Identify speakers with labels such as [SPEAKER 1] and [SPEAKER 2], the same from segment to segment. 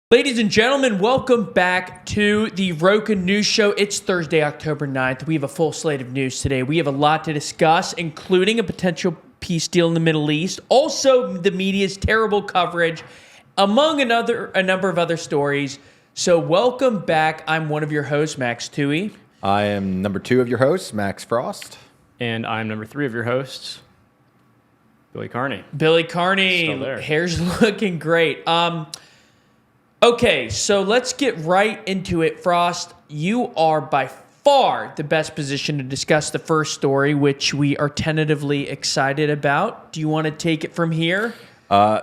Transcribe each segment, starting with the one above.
[SPEAKER 1] Ladies and gentlemen, welcome back to the RocaNews Show. It's Thursday, October 9th. We have a full slate of news today. We have a lot to discuss, including a potential peace deal in the Middle East, also the media's terrible coverage, among a number of other stories. So welcome back. I'm one of your hosts, Max Toohey.
[SPEAKER 2] I am number 2 of your hosts, Max Frost.
[SPEAKER 3] And I'm number 3 of your hosts, Billy Carney.
[SPEAKER 1] Billy Carney,
[SPEAKER 3] Still there.
[SPEAKER 1] Hair's looking great. Okay, so let's get right into it. Frost, you are by far the best position to discuss the first story, which we are tentatively excited about. Do you want to take it from here?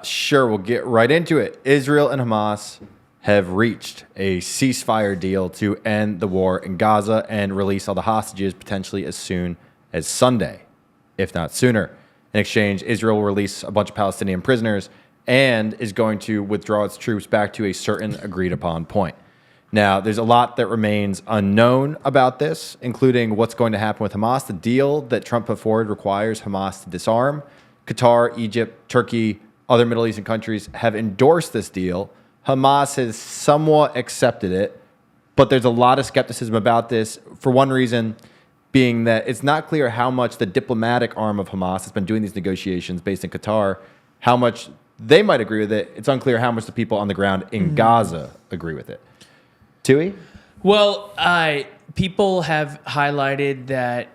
[SPEAKER 2] Sure, we'll get right into it. Israel and Hamas have reached a ceasefire deal to end the war in Gaza and release all the hostages potentially as soon as Sunday, if not sooner. In exchange, Israel will release a bunch of Palestinian prisoners and is going to withdraw its troops back to a certain agreed-upon point. Now, there's a lot that remains unknown about this, including what's going to happen with Hamas. The deal that Trump put forward requires Hamas to disarm. Qatar, Egypt, Turkey, other Middle Eastern countries have endorsed this deal. Hamas has somewhat accepted it, but there's a lot of skepticism about this, for one reason being that it's not clear how much the diplomatic arm of Hamas has been doing these negotiations based in Qatar, how much they might agree with it. It's unclear how much the people on the ground in Gaza agree with it. Toohey?
[SPEAKER 1] Well, people have highlighted that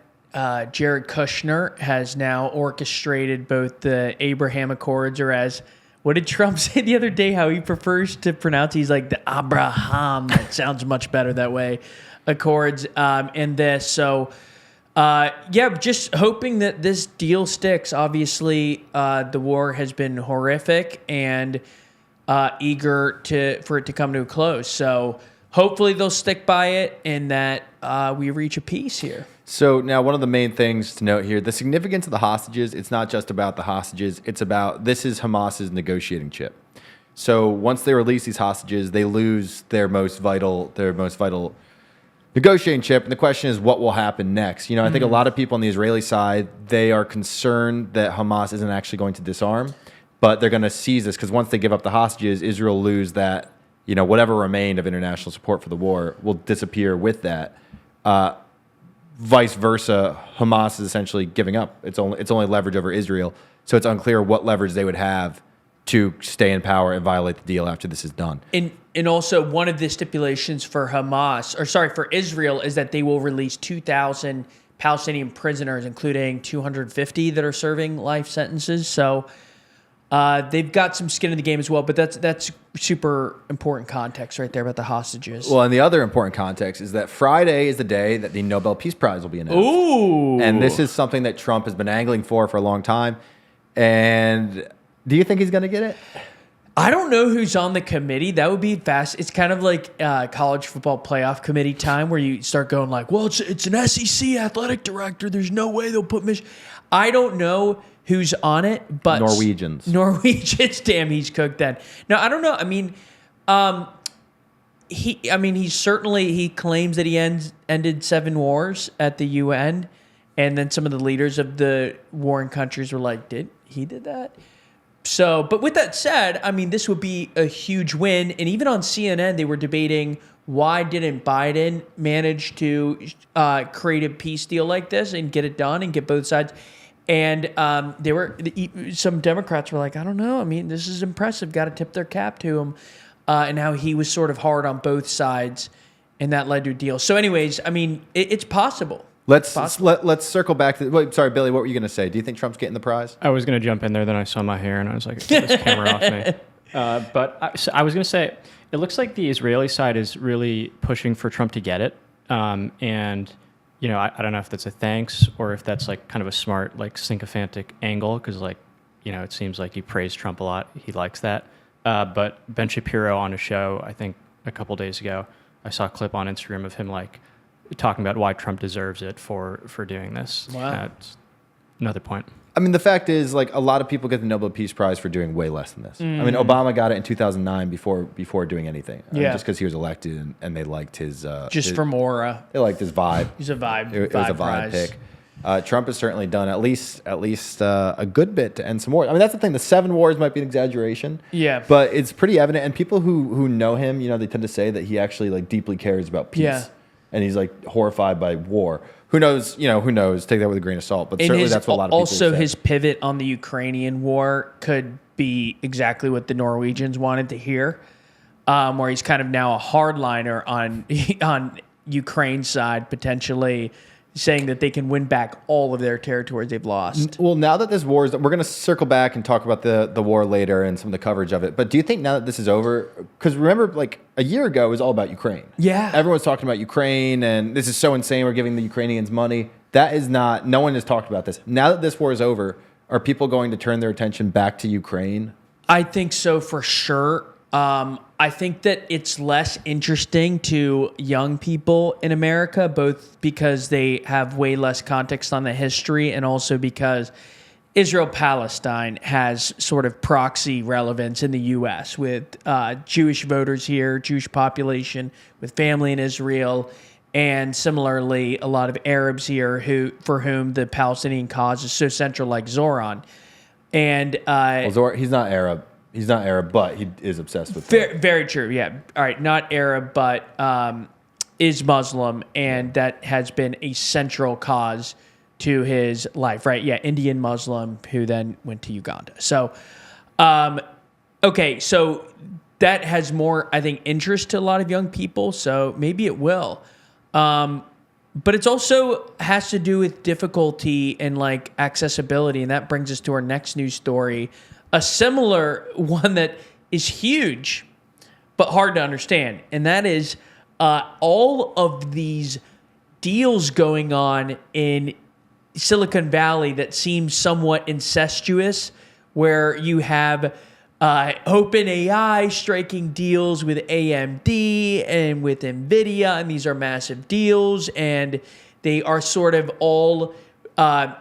[SPEAKER 1] Jared Kushner has now orchestrated both the Abraham Accords, or as, what did Trump say the other day, how he prefers to pronounce, he's like the Abraham, that sounds much better that way, Accords, and this. So, just hoping that this deal sticks. Obviously, the war has been horrific and eager for it to come to a close. So hopefully they'll stick by it and that we reach a peace here.
[SPEAKER 2] So now one of the main things to note here, the significance of the hostages, it's not just about the hostages. It's about, this is Hamas's negotiating chip. So once they release these hostages, they lose their most vital negotiating chip, and the question is what will happen next. I think a lot of people on the Israeli side, they are concerned that Hamas isn't actually going to disarm, but they're going to seize this because once they give up the hostages, Israel will lose that, whatever remained of international support for the war will disappear with that. Vice versa, Hamas is essentially giving up. It's only leverage over Israel, so it's unclear what leverage they would have to stay in power and violate the deal after this is done.
[SPEAKER 1] And also one of the stipulations for for Israel is that they will release 2,000 Palestinian prisoners, including 250 that are serving life sentences. So they've got some skin in the game as well, but that's super important context right there about the hostages.
[SPEAKER 2] Well, and the other important context is that Friday is the day that the Nobel Peace Prize will be announced.
[SPEAKER 1] Ooh.
[SPEAKER 2] And this is something that Trump has been angling for a long time. And do you think he's going to get it?
[SPEAKER 1] I don't know who's on the committee. That would be fast. It's kind of like college football playoff committee time where you start going like, well, it's an SEC athletic director. There's no way they'll put I don't know who's on it, but
[SPEAKER 2] Norwegians,
[SPEAKER 1] damn, he's cooked that. No, I don't know. I mean, he claims that he ended 7 wars at the UN, and then some of the leaders of the warring countries were like, did that? So, but with that said, this would be a huge win. And even on CNN, they were debating why didn't Biden manage to create a peace deal like this and get it done and get both sides. And some Democrats were like, I don't know. This is impressive. Got to tip their cap to him. And how he was sort of hard on both sides, and that led to a deal. So anyways, it's possible.
[SPEAKER 2] Let's circle back to. Wait, sorry, Billy. What were you going to say? Do you think Trump's getting the prize?
[SPEAKER 3] I was going to jump in there, then I saw my hair, and I was like, get this camera off me. But I was going to say, it looks like the Israeli side is really pushing for Trump to get it. And, I don't know if that's a thanks or if that's like kind of a smart, like sycophantic angle, because it seems like he praised Trump a lot. He likes that. But Ben Shapiro on a show, I think a couple days ago, I saw a clip on Instagram of him talking about why Trump deserves it for doing this.
[SPEAKER 1] Wow.
[SPEAKER 3] That's another point.
[SPEAKER 2] The fact is, a lot of people get the Nobel Peace Prize for doing way less than this. Obama got it in 2009 before doing anything. Just because he was elected and they liked his...
[SPEAKER 1] for Mora.
[SPEAKER 2] They liked his vibe.
[SPEAKER 1] He's a vibe.
[SPEAKER 2] It was a vibe pick. Trump has certainly done at least a good bit to end some wars. I mean, that's the thing. The 7 wars might be an exaggeration.
[SPEAKER 1] Yeah.
[SPEAKER 2] But it's pretty evident. And people who know him, they tend to say that he actually like deeply cares about peace.
[SPEAKER 1] Yeah.
[SPEAKER 2] And he's like horrified by war. Who knows? Who knows? Take that with a grain of salt. But certainly that's what a lot of people
[SPEAKER 1] also
[SPEAKER 2] say.
[SPEAKER 1] His pivot on the Ukrainian war could be exactly what the Norwegians wanted to hear, where he's kind of now a hardliner on Ukraine's side, potentially saying that they can win back all of their territories they've lost.
[SPEAKER 2] Well, now that this war is, we're going to circle back and talk about the war later and some of the coverage of it. But do you think now that this is over, because remember, like a year ago, it was all about Ukraine.
[SPEAKER 1] Yeah.
[SPEAKER 2] Everyone's talking about Ukraine, and this is so insane. We're giving the Ukrainians money. That is not, no one has talked about this. Now that this war is over, are people going to turn their attention back to Ukraine?
[SPEAKER 1] I think so for sure. I think that it's less interesting to young people in America, both because they have way less context on the history and also because Israel-Palestine has sort of proxy relevance in the U.S. with Jewish voters here, Jewish population with family in Israel, and similarly a lot of Arabs here for whom the Palestinian cause is so central, like Zoran. And
[SPEAKER 2] He's not Arab. He's not Arab, but he is obsessed with
[SPEAKER 1] very true. Yeah. All right. Not Arab, but is Muslim, and that has been a central cause to his life, right? Yeah. Indian Muslim who then went to Uganda. So, okay. So that has more, I think, interest to a lot of young people. So maybe it will. But it's also has to do with difficulty and like accessibility. And that brings us to our next news story. A similar one that is huge, but hard to understand. And that is all of these deals going on in Silicon Valley that seem somewhat incestuous, where you have OpenAI striking deals with AMD and with NVIDIA, and these are massive deals, and they are sort of all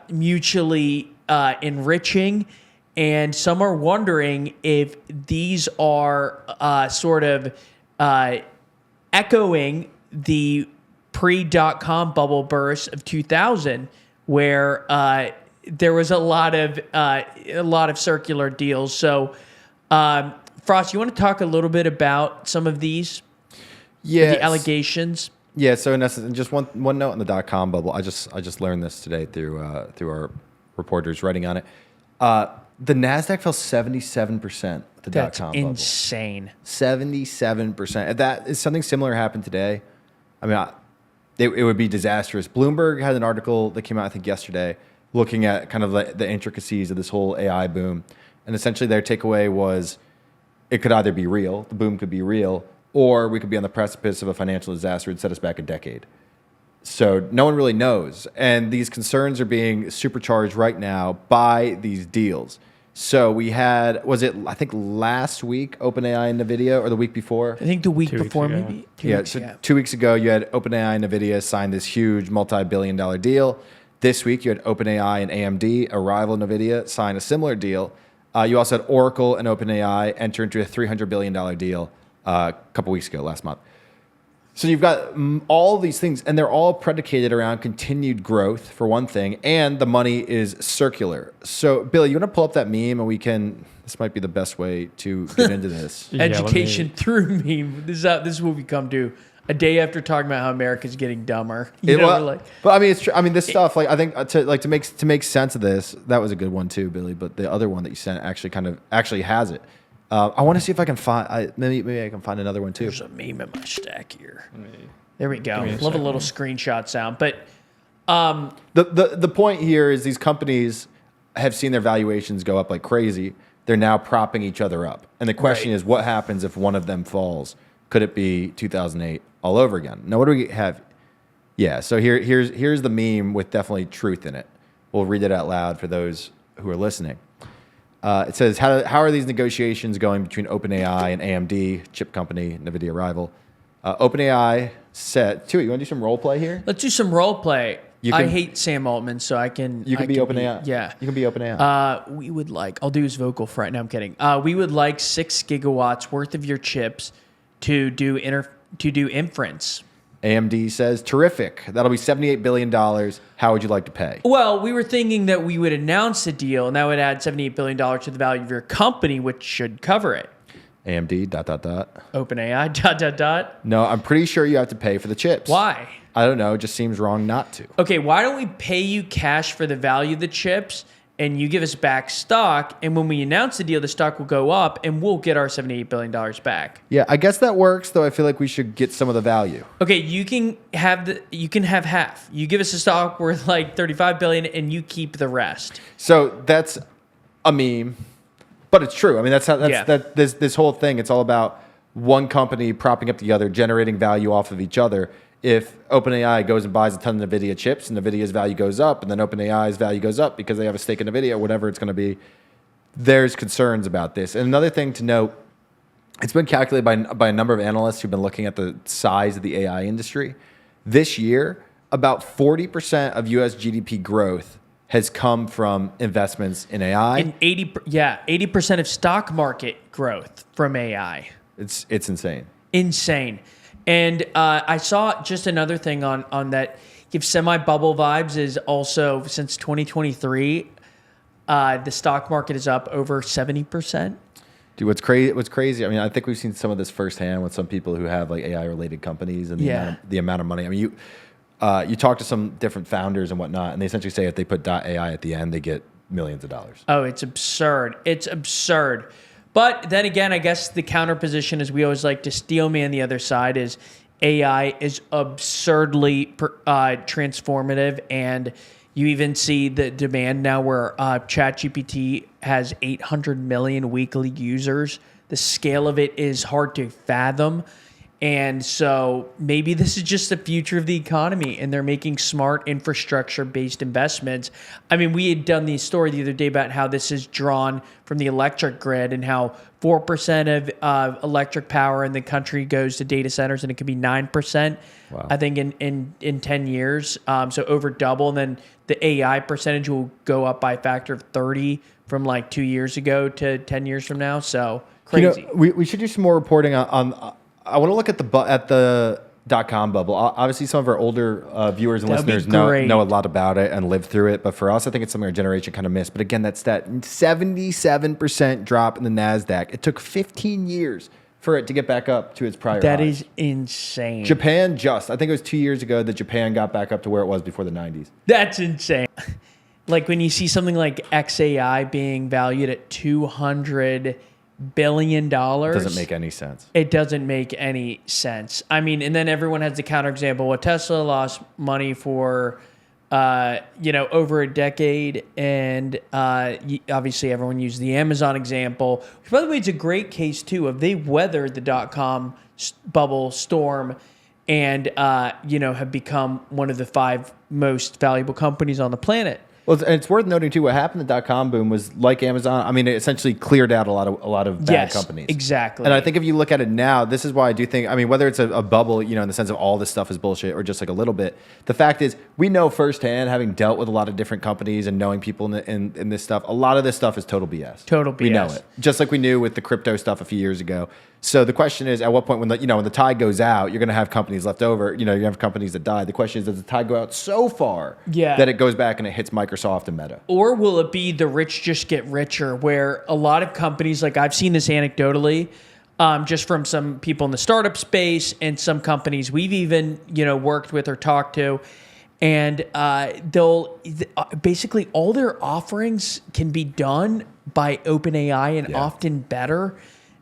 [SPEAKER 1] mutually enriching. And some are wondering if these are sort of echoing the pre-dot-com bubble burst of 2000, where there was a lot of circular deals. So, Frost, you want to talk a little bit about some of these?
[SPEAKER 2] Yeah,
[SPEAKER 1] the allegations.
[SPEAKER 2] Yeah. So in essence, just one note on the dot-com bubble. I just learned this today through our reporters writing on it. The NASDAQ fell 77% at the dot-com bubble.
[SPEAKER 1] That's insane.
[SPEAKER 2] 77%. That is something similar happened today. I mean, it would be disastrous. Bloomberg had an article that came out, I think, yesterday, looking at kind of the intricacies of this whole AI boom. And essentially their takeaway was it could either be real, the boom could be real, or we could be on the precipice of a financial disaster and set us back a decade. So no one really knows. And these concerns are being supercharged right now by these deals. So we had, I think last week, OpenAI and NVIDIA, or the week before?
[SPEAKER 1] I think the week
[SPEAKER 3] 2 weeks
[SPEAKER 1] before,
[SPEAKER 3] ago.
[SPEAKER 1] maybe.
[SPEAKER 2] 2 weeks ago, you had OpenAI and NVIDIA sign this huge multi-billion-dollar deal. This week, you had OpenAI and AMD, a rival NVIDIA, sign a similar deal. You also had Oracle and OpenAI enter into a $300 billion deal a couple weeks ago, last month. So you've got all these things, and they're all predicated around continued growth, for one thing, and the money is circular. So, Billy, you want to pull up that meme, and we can, this might be the best way to get into this.
[SPEAKER 3] Yeah,
[SPEAKER 1] Education through meme. This is what we come to a day after talking about how America's getting dumber.
[SPEAKER 2] But I mean, it's true. I mean, this stuff, like, I think to make sense of this, that was a good one too, Billy, but the other one that you sent actually has it. I want to see if I can find. Maybe I can find another one too.
[SPEAKER 1] There's a meme in my stack here. There we go.
[SPEAKER 3] me a
[SPEAKER 1] Love a
[SPEAKER 3] second.
[SPEAKER 1] little screenshot sound. But
[SPEAKER 2] The point here is these companies have seen their valuations go up like crazy. They're now propping each other up, and the question is, what happens if one of them falls? Could it be 2008 all over again? Now, what do we have? Yeah. So here's the meme with definitely truth in it. We'll read it out loud for those who are listening. It says, how are these negotiations going between OpenAI and AMD, chip company, NVIDIA rival? OpenAI said, Tui, you want to do some role play here?
[SPEAKER 1] let's do some role play.
[SPEAKER 2] You
[SPEAKER 1] I
[SPEAKER 2] can-
[SPEAKER 1] hate Sam Altman, so I can.
[SPEAKER 2] You can be OpenAI.
[SPEAKER 1] Yeah.
[SPEAKER 2] You can be OpenAI.
[SPEAKER 1] We would like. I'll do his vocal fry. No, I'm kidding. We would like 6 gigawatts worth of your chips to do inference.
[SPEAKER 2] AMD says, terrific. That'll be $78 billion. How would you like to pay?
[SPEAKER 1] Well, we were thinking that we would announce a deal, and that would add $78 billion to the value of your company, which should cover it.
[SPEAKER 2] AMD, ...
[SPEAKER 1] OpenAI, ...
[SPEAKER 2] No, I'm pretty sure you have to pay for the chips.
[SPEAKER 1] Why?
[SPEAKER 2] I don't know. It just seems wrong not to.
[SPEAKER 1] Okay, why don't we pay you cash for the value of the chips, and you give us back stock, and when we announce the deal, the stock will go up, and we'll get our $78 billion back.
[SPEAKER 2] Yeah, I guess that works, though I feel like we should get some of the value.
[SPEAKER 1] Okay, you can have half. You give us a stock worth like $35 billion, and you keep the rest.
[SPEAKER 2] So that's a meme, but it's true. I mean, this whole thing, it's all about one company propping up the other, generating value off of each other. If OpenAI goes and buys a ton of NVIDIA chips and NVIDIA's value goes up and then OpenAI's value goes up because they have a stake in NVIDIA or whatever it's going to be, there's concerns about this. And another thing to note, it's been calculated by a number of analysts who've been looking at the size of the AI industry. This year, about 40% of U.S. GDP growth has come from investments in AI.
[SPEAKER 1] And 80% of stock market growth from AI.
[SPEAKER 2] It's insane.
[SPEAKER 1] Insane. And I saw just another thing on that gives semi-bubble vibes is also since 2023, the stock market is up over 70%.
[SPEAKER 2] Dude, what's crazy? I mean, I think we've seen some of this firsthand with some people who have like AI-related companies and the amount of money. I mean, you talk to some different founders and whatnot, and they essentially say if they put .ai at the end, they get millions of dollars.
[SPEAKER 1] Oh, it's absurd. It's absurd. But then again, I guess the counter position, as we always like to steel man the other side, is AI is absurdly transformative. And you even see the demand now where ChatGPT has 800 million weekly users. The scale of it is hard to fathom. And so maybe this is just the future of the economy and they're making smart infrastructure-based investments. I mean, we had done the story the other day about how this is drawn from the electric grid and how 4% of electric power in the country goes to data centers and it could be 9%, wow. I think, in 10 years. So over double. And then the AI percentage will go up by a factor of 30 from like 2 years ago to 10 years from now. So crazy.
[SPEAKER 2] We should do some more reporting on I want to look at the .com bubble. Obviously, some of our older viewers and listeners know a lot about it and lived through it. But for us, I think it's something our generation kind of missed. But again, that's that 77% drop in the NASDAQ. It took 15 years for it to get back up to its prior high.
[SPEAKER 1] That is insane.
[SPEAKER 2] Japan I think it was 2 years ago that Japan got back up to where it was before the 90s.
[SPEAKER 1] That's insane. Like when you see something like XAI being valued at $200 billion.
[SPEAKER 2] Doesn't make any sense.
[SPEAKER 1] It doesn't make any sense. I mean, and then everyone has the counterexample. Well, Tesla lost money for, over a decade. And obviously everyone used the Amazon example. Which, by the way, it's a great case, too, of they weathered the .com bubble storm and, have become one of the 5 most valuable companies on the planet.
[SPEAKER 2] Well, and it's worth noting too. What happened to the .com boom was like Amazon. I mean, it essentially cleared out a lot of bad companies.
[SPEAKER 1] Exactly.
[SPEAKER 2] And I think if you look at it now, this is why I do think. I mean, whether it's a bubble, in the sense of all this stuff is bullshit, or just like a little bit. The fact is, we know firsthand, having dealt with a lot of different companies and knowing people in this stuff, a lot of this stuff is total BS.
[SPEAKER 1] Total BS.
[SPEAKER 2] We know it, just like we knew with the crypto stuff a few years ago. So the question is, at what point when the tide goes out, you're going to have companies left over. You're going to have companies that die. The question is, does the tide go out so far that it goes back and it hits Microsoft and Meta?
[SPEAKER 1] Or will it be the rich just get richer, where a lot of companies, like I've seen this anecdotally, just from some people in the startup space and some companies we've even worked with or talked to, and they'll basically all their offerings can be done by OpenAI and often better.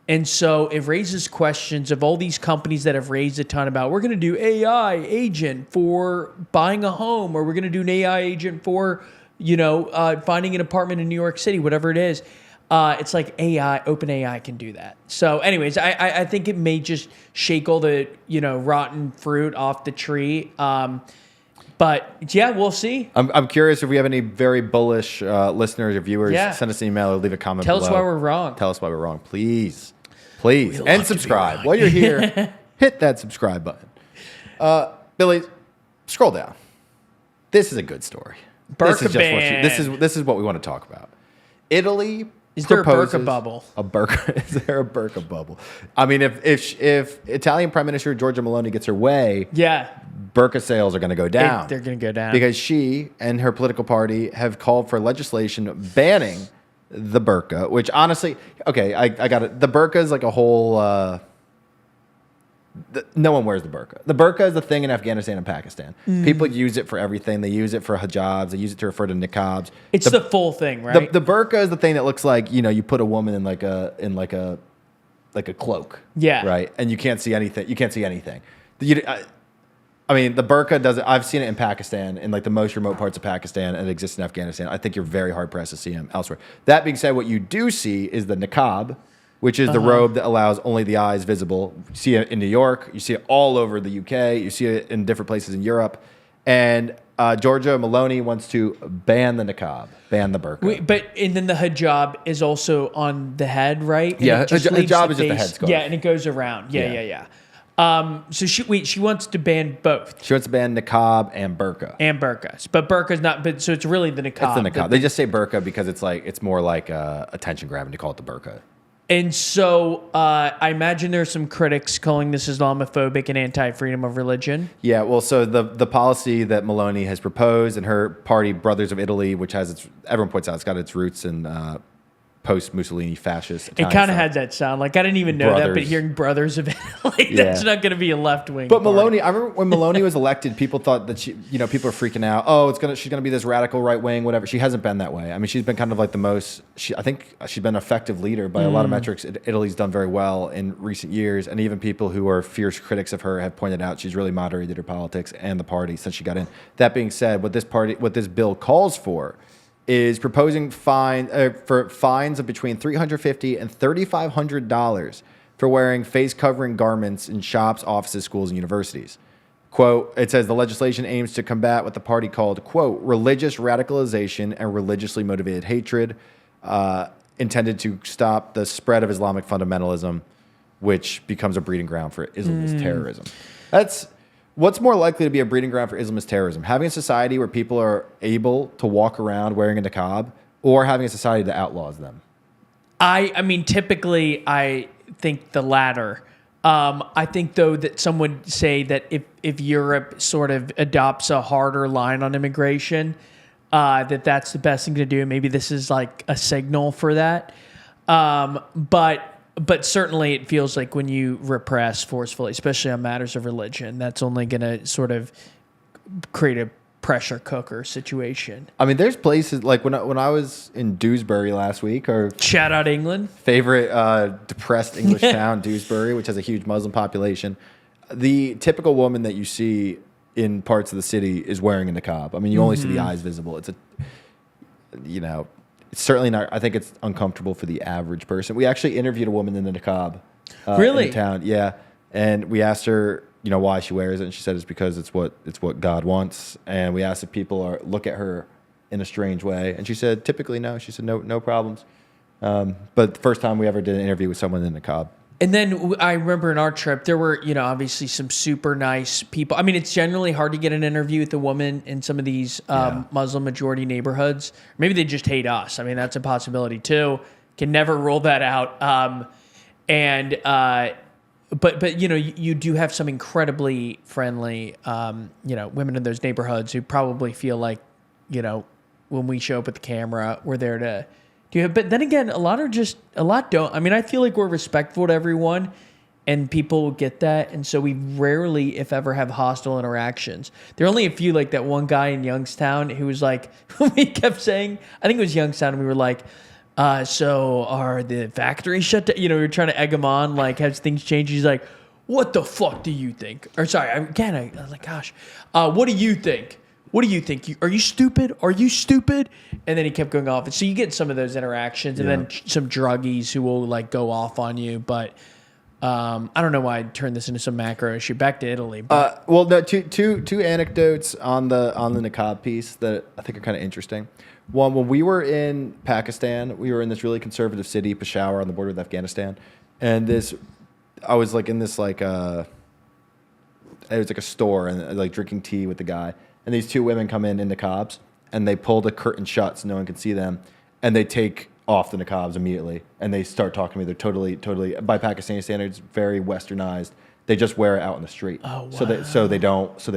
[SPEAKER 1] And so it raises questions of all these companies that have raised a ton about, we're going to do AI agent for buying a home, or we're going to do an AI agent for, finding an apartment in New York City, whatever it is. It's like OpenAI can do that. So anyways, I think it may just shake all the, rotten fruit off the tree. But yeah, we'll see.
[SPEAKER 2] I'm curious if we have any very bullish listeners or viewers. Yeah. Send us an email or leave a comment below.
[SPEAKER 1] Tell us why we're wrong.
[SPEAKER 2] Tell us why we're wrong, please. And subscribe. While you're here, hit that subscribe button. Billy, scroll down. This is a good story.
[SPEAKER 1] Burqa Ban.
[SPEAKER 2] This is what we want to talk about. Italy
[SPEAKER 1] Is there a
[SPEAKER 2] proposes
[SPEAKER 1] burqa bubble?
[SPEAKER 2] A burqa? Is there a burqa bubble? I mean, if Italian Prime Minister Giorgia Meloni gets her way,
[SPEAKER 1] Yeah.
[SPEAKER 2] burqa sales are going to go down.
[SPEAKER 1] They're going to go down.
[SPEAKER 2] Because she and her political party have called for legislation banning the burqa, which honestly, okay, I got it. The burqa is like a whole. No one wears the burqa. The burqa is the thing in Afghanistan and Pakistan. People use it for everything. They use it for hijabs. They use it to refer to niqabs.
[SPEAKER 1] It's the full thing, right?
[SPEAKER 2] The burqa is the thing that looks like, you put a woman in like a cloak.
[SPEAKER 1] Yeah.
[SPEAKER 2] Right. And you can't see anything. You can't see anything. I mean, the burqa does it. I've seen it in Pakistan, in like the most remote parts of Pakistan, and it exists in Afghanistan. I think you're very hard pressed to see them elsewhere. That being said, what you do see is the niqab, which is the robe that allows only the eyes visible. You see it in New York. You see it all over the UK. You see it in different places in Europe. And Giorgia Meloni wants to ban the niqab, ban the burqa.
[SPEAKER 1] And then the hijab is also on the head, right? And
[SPEAKER 2] Yeah,
[SPEAKER 1] it just leaves
[SPEAKER 2] hijab is just
[SPEAKER 1] face.
[SPEAKER 2] a headscarf.
[SPEAKER 1] Yeah, and it goes around. Yeah. So she wants to ban both.
[SPEAKER 2] She wants to ban niqab and burqa.
[SPEAKER 1] And burqas. But burqa's not, so it's really the niqab.
[SPEAKER 2] It's the niqab. They just say burqa because it's more like attention grabbing to call it the burqa.
[SPEAKER 1] And so I imagine there's some critics calling this Islamophobic and anti-freedom of religion.
[SPEAKER 2] Yeah, well, so the policy that Meloni has proposed and her party, Brothers of Italy, which has everyone points out, it's got its roots in post-Mussolini fascist Italian
[SPEAKER 1] It kind of
[SPEAKER 2] style.
[SPEAKER 1] had that sound. Like, I didn't even know that, but
[SPEAKER 2] Brothers.
[SPEAKER 1] hearing Brothers of Italy,
[SPEAKER 2] Yeah.
[SPEAKER 1] that's not going to be a left-wing
[SPEAKER 2] But
[SPEAKER 1] party.
[SPEAKER 2] Meloni, I remember when Meloni was elected, people thought that people are freaking out. Oh, she's gonna be this radical right wing, whatever. She hasn't been that way. I mean, she's been kind of like the most. I think she's been an effective leader by a lot of metrics. Italy's done very well in recent years, and even people who are fierce critics of her have pointed out she's really moderated her politics and the party since she got in. That being said, what this bill calls for is proposing for fines of between $350 and $3,500 for wearing face-covering garments in shops, offices, schools, and universities. Quote, it says the legislation aims to combat what the party called, quote, religious radicalization and religiously motivated hatred, intended to stop the spread of Islamic fundamentalism, which becomes a breeding ground for Islamist terrorism. What's more likely to be a breeding ground for Islamist terrorism? Having a society where people are able to walk around wearing a niqab, or having a society that outlaws them?
[SPEAKER 1] I mean, typically, I think the latter. I think, though, that some would say that if Europe sort of adopts a harder line on immigration, that's the best thing to do. Maybe this is like a signal for that. But certainly it feels like when you repress forcefully, especially on matters of religion, that's only going to sort of create a pressure cooker situation.
[SPEAKER 2] I mean, there's places like when I was in Dewsbury last week, our
[SPEAKER 1] Shout out England.
[SPEAKER 2] favorite depressed English town, Dewsbury, which has a huge Muslim population. The typical woman that you see in parts of the city is wearing a niqab. I mean, you only see the eyes visible. It's it's certainly not. I think it's uncomfortable for the average person. We actually interviewed a woman in the niqab.
[SPEAKER 1] Really?
[SPEAKER 2] In town, yeah. And we asked her, why she wears it, and she said it's because it's what God wants. And we asked if people look at her in a strange way, and she said typically no. She said no problems. But the first time we ever did an interview with someone in the niqab.
[SPEAKER 1] And then I remember in our trip, there were, obviously some super nice people. I mean, it's generally hard to get an interview with a woman in some of these Muslim majority neighborhoods. Maybe they just hate us. I mean, that's a possibility too. Can never rule that out. But you do have some incredibly friendly, women in those neighborhoods who probably feel like, when we show up with the camera, we're there to do it. But then again, a lot don't. I mean, I feel like we're respectful to everyone, and people get that. And so we rarely, if ever, have hostile interactions. There are only a few, like that one guy in Youngstown who was like, we kept saying, I think it was Youngstown, and we were like, so are the factories shut down? We were trying to egg him on, like, has things changed? He's like, what the fuck do you think? Or sorry, I was like, gosh, what do you think? What do you think? Are you stupid? Are you stupid? And then he kept going off. And so you get some of those interactions, and then some druggies who will like go off on you. But I don't know why I turned this into some macro issue. Back to Italy. But.
[SPEAKER 2] Two anecdotes on the niqab piece that I think are kind of interesting. One, when we were in Pakistan, we were in this really conservative city, Peshawar, on the border with Afghanistan, and I was like in this like it was like a store and like drinking tea with the guy. And these two women come in niqabs, and they pull the curtain shut so no one can see them, and they take off the niqabs immediately, and they start talking to me. They're totally, by Pakistani standards, very westernized. They just wear it out in the street.
[SPEAKER 1] Oh, wow.
[SPEAKER 2] So they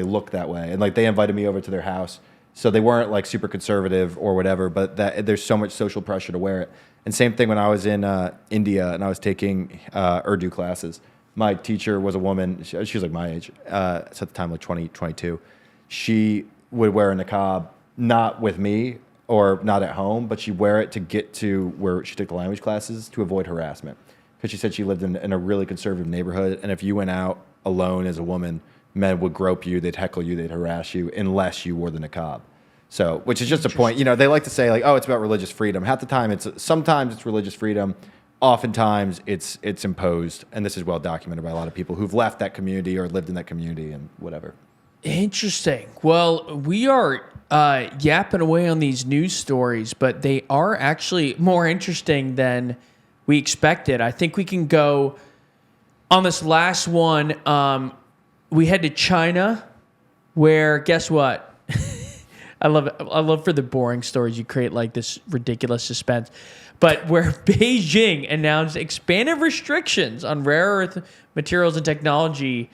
[SPEAKER 2] look that way. And like they invited me over to their house. So they weren't like super conservative or whatever, but that there's so much social pressure to wear it. And same thing when I was in India and I was taking Urdu classes. My teacher was a woman. She was like my age. So at the time, like 20, 22. She would wear a niqab, not with me or not at home, but she'd wear it to get to where she took the language classes to avoid harassment. Because she said she lived in a really conservative neighborhood, and if you went out alone as a woman, men would grope you, they'd heckle you, they'd harass you, unless you wore the niqab. So, which is just a point. You know, they like to say like, oh, it's about religious freedom. Half the time, sometimes it's religious freedom. Oftentimes, it's imposed, and this is well documented by a lot of people who've left that community or lived in that community and whatever.
[SPEAKER 1] Interesting. Well, we are yapping away on these news stories, but they are actually more interesting than we expected. I think we can go on this last one. We head to China, where guess what? I love for the boring stories you create like this ridiculous suspense. But where Beijing announced expanded restrictions on rare earth materials and technology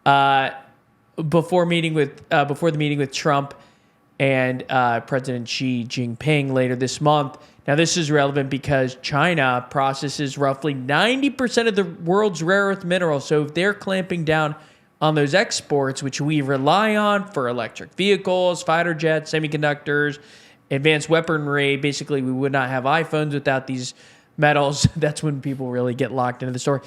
[SPEAKER 1] before the meeting with Trump and President Xi Jinping later this month. Now, this is relevant because China processes roughly 90% of the world's rare earth minerals. So if they're clamping down on those exports, which we rely on for electric vehicles, fighter jets, semiconductors, advanced weaponry, basically we would not have iPhones without these metals. That's when people really get locked into the story.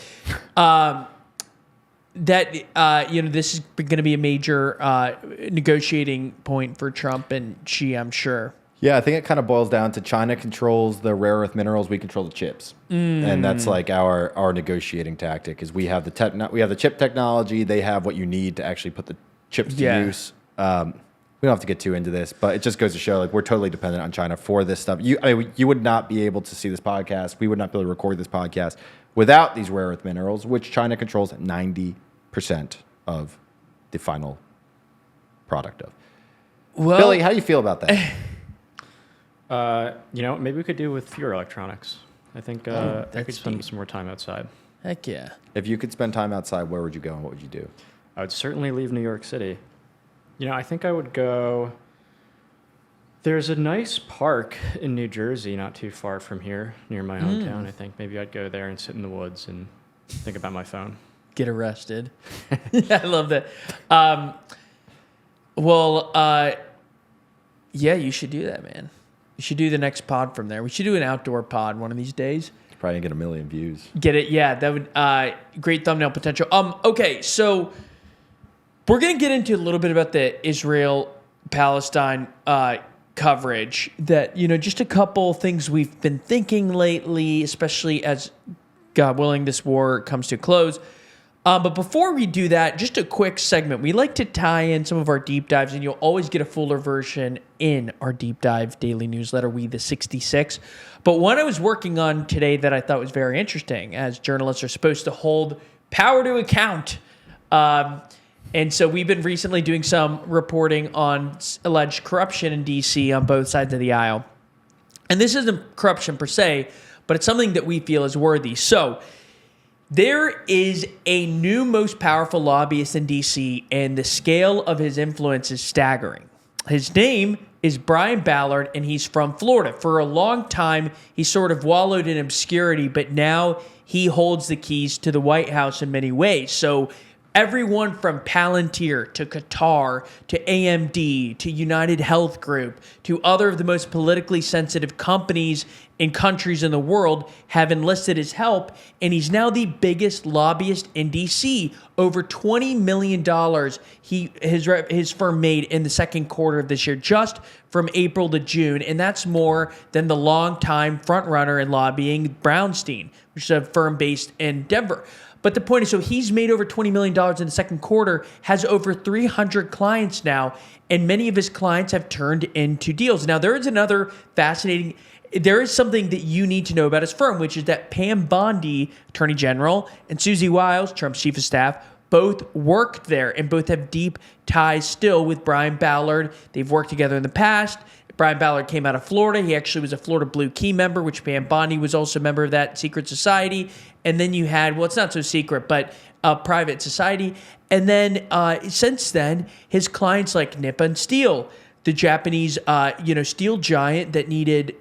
[SPEAKER 1] This is going to be a major negotiating point for Trump and Xi, I'm sure.
[SPEAKER 2] Yeah, I think it kind of boils down to China controls the rare earth minerals, we control the chips, and that's like our negotiating tactic. Is we have the chip technology, they have what you need to actually put the chips to use. We don't have to get too into this, but it just goes to show like we're totally dependent on China for this stuff. You would not be able to see this podcast. We would not be able to record this podcast without these rare earth minerals, which China controls 90% of the final product of. Well, Billy, how do you feel about that?
[SPEAKER 3] Maybe we could do with fewer electronics. I think I could spend some more time outside.
[SPEAKER 1] Heck yeah.
[SPEAKER 2] If you could spend time outside, where would you go and what would you do?
[SPEAKER 3] I would certainly leave New York City. I think I would go... There's a nice park in New Jersey, not too far from here, near my hometown, I think. Maybe I'd go there and sit in the woods and think about my phone.
[SPEAKER 1] Get arrested. I love that. Yeah, you should do that, man. You should do the next pod from there. We should do an outdoor pod one of these days.
[SPEAKER 2] Probably get 1 million views.
[SPEAKER 1] Get it? Yeah, that would great thumbnail potential. Okay, so we're gonna get into a little bit about the Israel-Palestine coverage. That just a couple things we've been thinking lately, especially as God willing this war comes to a close. But before we do that, just a quick segment. We like to tie in some of our deep dives, and you'll always get a fuller version in our deep dive daily newsletter, We the 66. But one I was working on today that I thought was very interesting, as journalists are supposed to hold power to account. And so we've been recently doing some reporting on alleged corruption in D.C. on both sides of the aisle. And this isn't corruption per se, but it's something that we feel is worthy. So there is a new most powerful lobbyist in D.C., and the scale of his influence is staggering. His name is Brian Ballard, and he's from Florida. For a long time, he sort of wallowed in obscurity, but now he holds the keys to the White House in many ways. So everyone from Palantir to Qatar to AMD to United Health Group to other of the most politically sensitive companies in countries in the world have enlisted his help, and he's now the biggest lobbyist in D.C. Over $20 million his firm made in the second quarter of this year, just from April to June, and that's more than the longtime frontrunner in lobbying, Brownstein, which is a firm based in Denver. But the point is, so he's made over $20 million in the second quarter, has over 300 clients now, and many of his clients have turned into deals. Now, there is something that you need to know about his firm, which is that Pam Bondi, Attorney General, and Susie Wiles, Trump's chief of staff, both worked there and both have deep ties still with Brian Ballard. They've worked together in the past. Brian Ballard came out of Florida. He actually was a Florida Blue Key member, which Pam Bondi was also a member of that secret society. And then you had, well, it's not so secret, but a private society. And then since then, his clients like Nippon Steel, the Japanese, steel giant that needed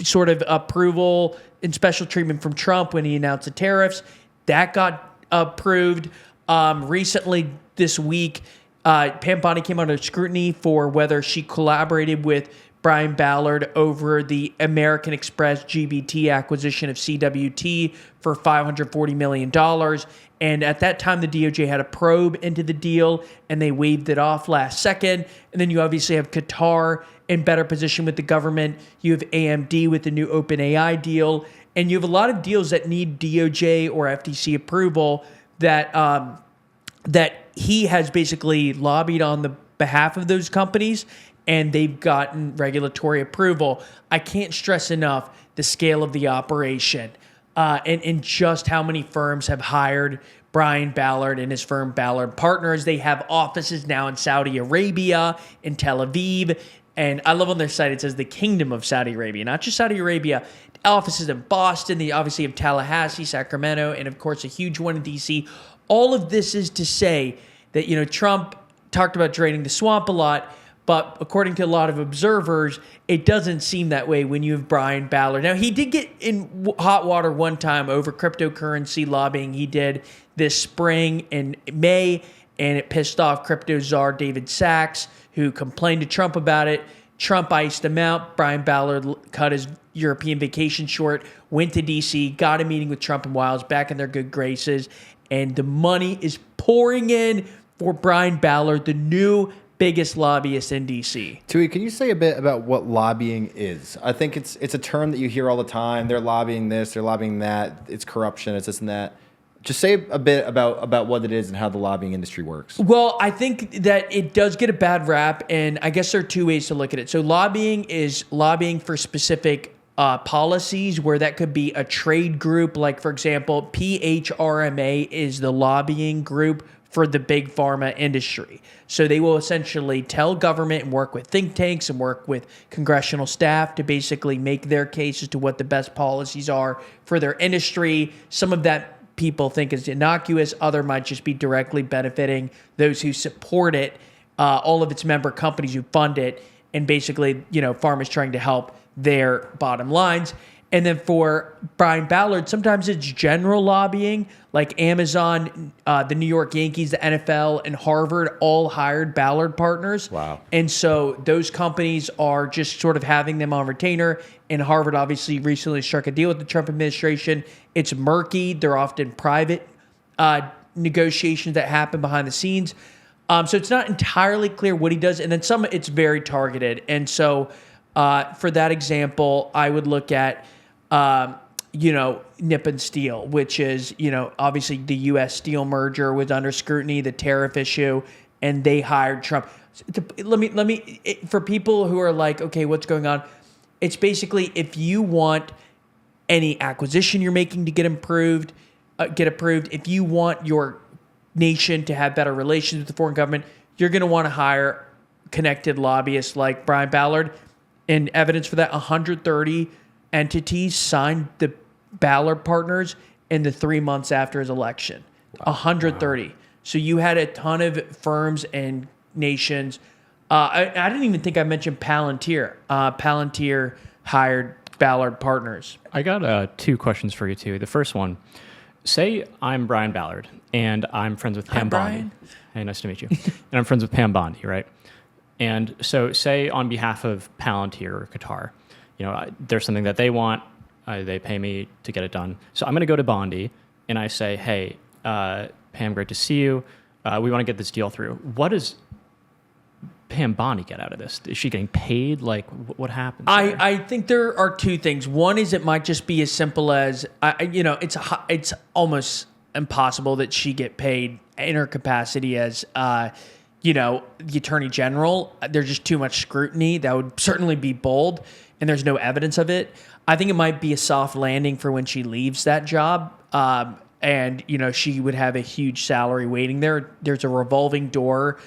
[SPEAKER 1] sort of approval and special treatment from Trump when he announced the tariffs, that got approved. Recently this week, Pam Bondi came under scrutiny for whether she collaborated with Brian Ballard over the American Express GBT acquisition of CWT for $540 million. And at that time, the DOJ had a probe into the deal, and they waved it off last second. And then you obviously have Qatar in better position with the government. You have AMD with the new OpenAI deal. And you have a lot of deals that need DOJ or FTC approval that he has basically lobbied on the behalf of those companies, and they've gotten regulatory approval. I can't stress enough the scale of the operation and just how many firms have hired Brian Ballard and his firm Ballard Partners. They have offices now in Saudi Arabia, in Tel Aviv, and I love on their site it says the Kingdom of Saudi Arabia, not just Saudi Arabia. Offices in Boston, they obviously have Tallahassee, Sacramento, and of course a huge one in DC. All of this is to say that, Trump talked about draining the swamp a lot, but according to a lot of observers, it doesn't seem that way when you have Brian Ballard. Now, he did get in hot water one time over cryptocurrency lobbying he did this spring in May, and it pissed off crypto czar David Sachs, who complained to Trump about it. Trump iced him out. Brian Ballard cut his European vacation short, went to D.C., got a meeting with Trump and Wiles, back in their good graces, and the money is pouring in for Brian Ballard, the new biggest lobbyist in D.C.
[SPEAKER 2] Tui, can you say a bit about what lobbying is? I think it's a term that you hear all the time. They're lobbying this, they're lobbying that. It's corruption, it's this and that. Just say a bit about what it is and how the lobbying industry works.
[SPEAKER 1] Well, I think that it does get a bad rap, and I guess there are two ways to look at it. So lobbying is lobbying for specific policies, where that could be a trade group. Like, for example, PHRMA is the lobbying group for the big pharma industry. So they will essentially tell government and work with think tanks and work with congressional staff to basically make their case as to what the best policies are for their industry. Some of that people think is innocuous. Other might just be directly benefiting those who support it, all of its member companies who fund it, and basically, pharma's trying to help their bottom lines. And then for Brian Ballard, sometimes it's general lobbying, like Amazon, the New York Yankees, the NFL, and Harvard all hired Ballard Partners.
[SPEAKER 2] Wow.
[SPEAKER 1] And so those companies are just sort of having them on retainer. And Harvard obviously recently struck a deal with the Trump administration. It's murky. They're often private negotiations that happen behind the scenes. So it's not entirely clear what he does. And then some, it's very targeted. And so for that example, I would look at Nippon Steel, which is, obviously the U.S. Steel merger was under scrutiny, the tariff issue, and they hired Trump. For people who are like, okay, what's going on? It's basically, if you want any acquisition you're making to get approved, if you want your nation to have better relations with the foreign government, you're going to want to hire connected lobbyists like Brian Ballard. And evidence for that, 130 entities signed the Ballard Partners in the 3 months after his election. 130. Wow. So you had a ton of firms and nations. I didn't even think I mentioned Palantir. Palantir hired Ballard Partners.
[SPEAKER 3] I got two questions for you, too. The first one, say I'm Brian Ballard, and I'm friends with Pam Bondi. Hey, nice to meet you. And I'm friends with Pam Bondi, right? And so say on behalf of Palantir or Qatar, there's something that they want. They pay me to get it done. So I'm going to go to Bondi and I say, hey, Pam, great to see you. We want to get this deal through. What does Pam Bondi get out of this? Is she getting paid? Like, what happens?
[SPEAKER 1] I think there are two things. One is it might just be as simple as, it's almost impossible that she get paid in her capacity as, the attorney general. There's just too much scrutiny. That would certainly be bold, and there's no evidence of it. I think it might be a soft landing for when she leaves that job. And, she would have a huge salary waiting there. There's a revolving door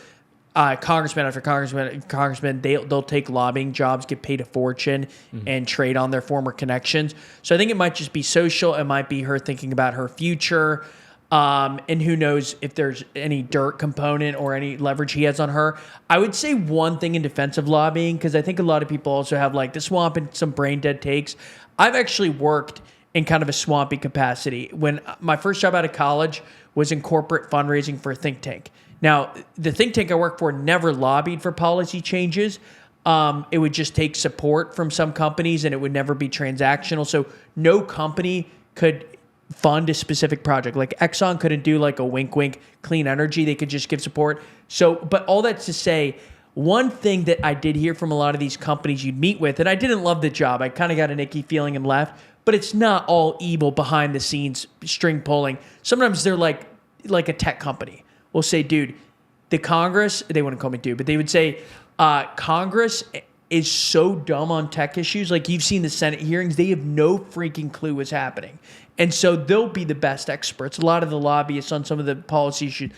[SPEAKER 1] congressman after congressman, they'll take lobbying jobs, get paid a fortune, and trade on their former connections. So I think it might just be social. It might be her thinking about her future. And who knows if there's any dirt component or any leverage he has on her. I would say one thing in defense of lobbying, because I think a lot of people also have like the swamp and some brain dead takes. I've actually worked in kind of a swampy capacity. When my first job out of college was in corporate fundraising for a think tank. Now, the think tank I worked for never lobbied for policy changes. It would just take support from some companies and it would never be transactional. So no company could fund a specific project. Like Exxon couldn't do like a wink, wink, clean energy. They could just give support. So, but all that's to say, one thing that I did hear from a lot of these companies you'd meet with, and I didn't love the job. I kind of got an icky feeling and left, but it's not all evil behind the scenes string pulling. Sometimes they're like a tech company will say, dude, the Congress, they wouldn't call me dude, but they would say, Congress is so dumb on tech issues. Like you've seen the Senate hearings, they have no freaking clue what's happening. And so they'll be the best experts. A lot of the lobbyists on some of the policy issues,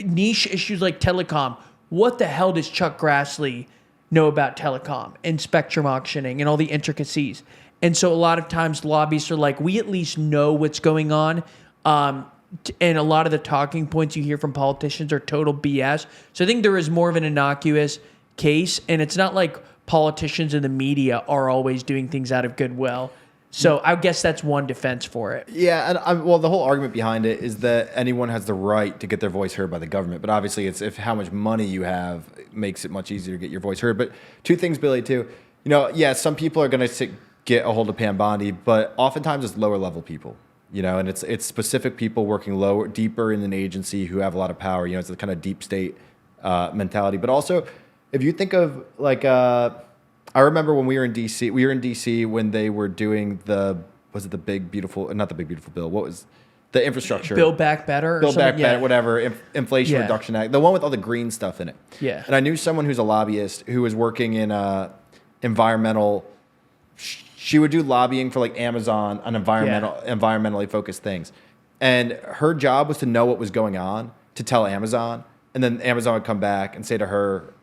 [SPEAKER 1] niche issues like telecom. What the hell does Chuck Grassley know about telecom and spectrum auctioning and all the intricacies? And so a lot of times lobbyists are like, we at least know what's going on. And a lot of the talking points you hear from politicians are total BS. So I think there is more of an innocuous case. And it's not like politicians and the media are always doing things out of goodwill. So I guess that's one defense for it.
[SPEAKER 2] Yeah, and well, the whole argument behind it is that anyone has the right to get their voice heard by the government. But obviously, it's if how much money you have makes it much easier to get your voice heard. But two things, Billy, too. You know, yeah, some people are going to get a hold of Pam Bondi, but oftentimes it's lower level people. You know, and it's specific people working deeper in an agency who have a lot of power. You know, it's a kind of deep state mentality. But also, if you think of like, I remember when we were in D.C. We were in D.C. when they were doing not the big beautiful bill? What was the infrastructure?
[SPEAKER 1] Build Back Better.
[SPEAKER 2] Build Back Better, whatever. Inflation Reduction Act, the one with all the green stuff in it.
[SPEAKER 1] Yeah.
[SPEAKER 2] And I knew someone who's a lobbyist who was working in environmental. She would do lobbying for like Amazon on environmentally focused things. And her job was to know what was going on, to tell Amazon. And then Amazon would come back and say to her,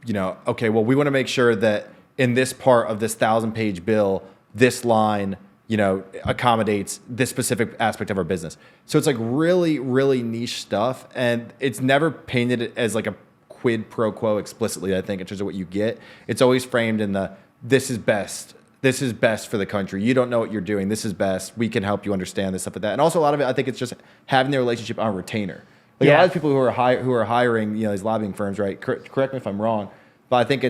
[SPEAKER 2] you know, okay, well, we want to make sure that in this part of this 1,000-page bill, this line, you know, accommodates this specific aspect of our business. So it's like really, really niche stuff. And it's never painted as like a quid pro quo explicitly, I think, in terms of what you get. It's always framed in this is best. This is best for the country. You don't know what you're doing. This is best. We can help you understand this, stuff like that. And also a lot of it, I think it's just having the relationship on retainer. Like a lot of people who are hiring, you know, these lobbying firms, right? Correct me if I'm wrong, but I think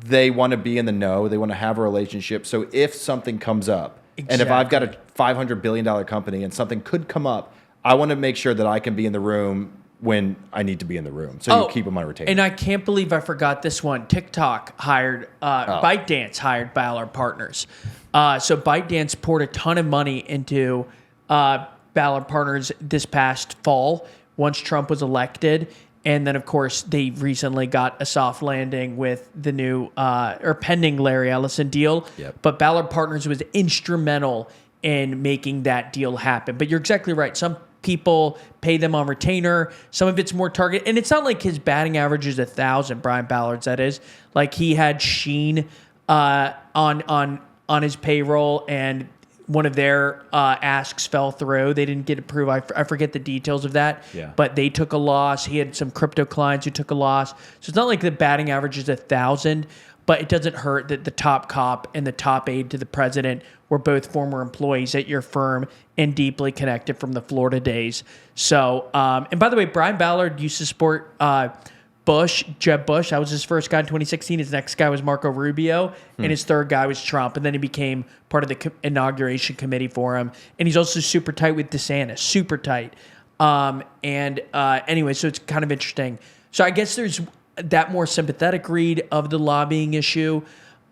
[SPEAKER 2] they want to be in the know. They want to have a relationship. So if something comes up, and if I've got a $500 billion company and something could come up, I want to make sure that I can be in the room when I need to be in the room. So you keep them on retainer.
[SPEAKER 1] And I can't believe I forgot this one. TikTok hired, ByteDance hired Ballard Partners. So ByteDance poured a ton of money into Ballard Partners this past fall once Trump was elected. And then, of course, they recently got a soft landing with the new or pending Larry Ellison deal.
[SPEAKER 2] Yep.
[SPEAKER 1] But Ballard Partners was instrumental in making that deal happen. But you're exactly right. Some people pay them on retainer. Some of it's more target. And it's not like his batting average is 1,000, Brian Ballard's, that is. Like he had Sheen on his payroll and one of their asks fell through. They didn't get approved. I forget the details of that.
[SPEAKER 2] Yeah.
[SPEAKER 1] But they took a loss. He had some crypto clients who took a loss. So it's not like the batting average is 1,000, but it doesn't hurt that the top cop and the top aide to the president were both former employees at your firm and deeply connected from the Florida days. So, and by the way, Brian Ballard used to support Jeb Bush. That was his first guy in 2016. His next guy was Marco Rubio, and his third guy was Trump. And then he became part of the inauguration committee for him. And he's also super tight with DeSantis, super tight. Anyway, so it's kind of interesting. So I guess there's that more sympathetic read of the lobbying issue.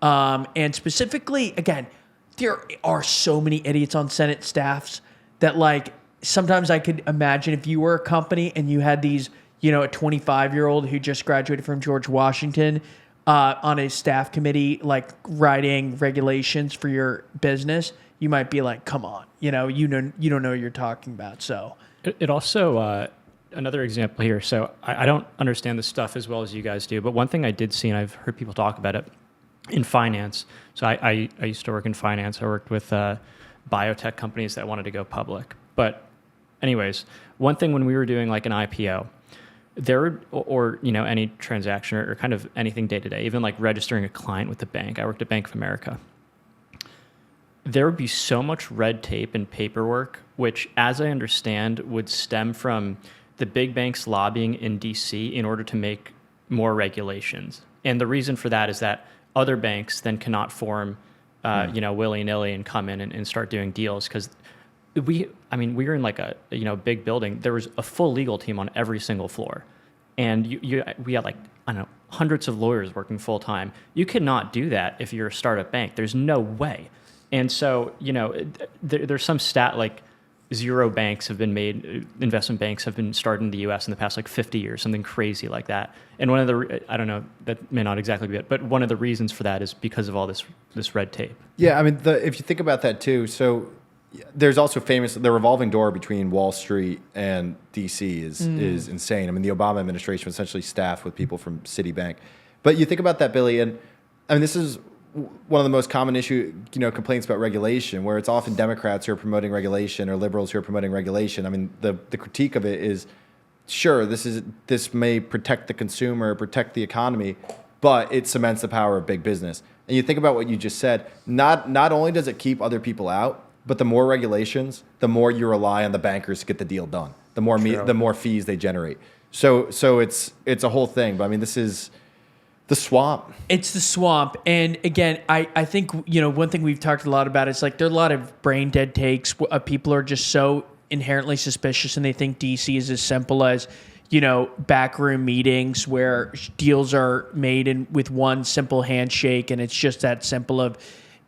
[SPEAKER 1] And specifically, again, there are so many idiots on Senate staffs that, like, sometimes I could imagine if you were a company and you had these, you know, a 25-year-old who just graduated from George Washington on a staff committee, like writing regulations for your business, you might be like, come on, you don't know what you're talking about. So
[SPEAKER 3] it also, another example here. So I don't understand this stuff as well as you guys do, but one thing I did see, and I've heard people talk about it in finance. So I used to work in finance. I worked with biotech companies that wanted to go public. But anyways, one thing when we were doing like an IPO, or any transaction or kind of anything day to day, even like registering a client with the bank. I worked at Bank of America. There would be so much red tape and paperwork, which, as I understand, would stem from the big banks lobbying in DC in order to make more regulations. And the reason for that is that other banks then cannot form, willy-nilly and come in and start doing deals, because we were in like a big building. There was a full legal team on every single floor, and we had like, I don't know, hundreds of lawyers working full time. You cannot do that if you're a startup bank. There's no way. And so there's some stat like zero banks have been made, investment banks have been started in the U.S. in the past like 50 years, something crazy like that. And one of the, I don't know, that may not exactly be it, but one of the reasons for that is because of all this red tape.
[SPEAKER 2] Yeah, I mean, if you think about that too, so there's also the revolving door between Wall Street and DC is insane. I mean, the Obama administration was essentially staffed with people from Citibank. But you think about that, Billy, and I mean, this is one of the most common complaints about regulation, where it's often Democrats who are promoting regulation or liberals who are promoting regulation. I mean, the critique of it is, sure, this may protect the consumer, protect the economy, but it cements the power of big business. And you think about what you just said, not only does it keep other people out, but the more regulations, the more you rely on the bankers to get the deal done. The more fees they generate. So it's a whole thing. But I mean, this is the swamp.
[SPEAKER 1] It's the swamp. And again, I think, one thing we've talked a lot about is like there are a lot of brain dead takes. People are just so inherently suspicious, and they think DC is as simple as, backroom meetings where deals are made with one simple handshake, and it's just that simple of.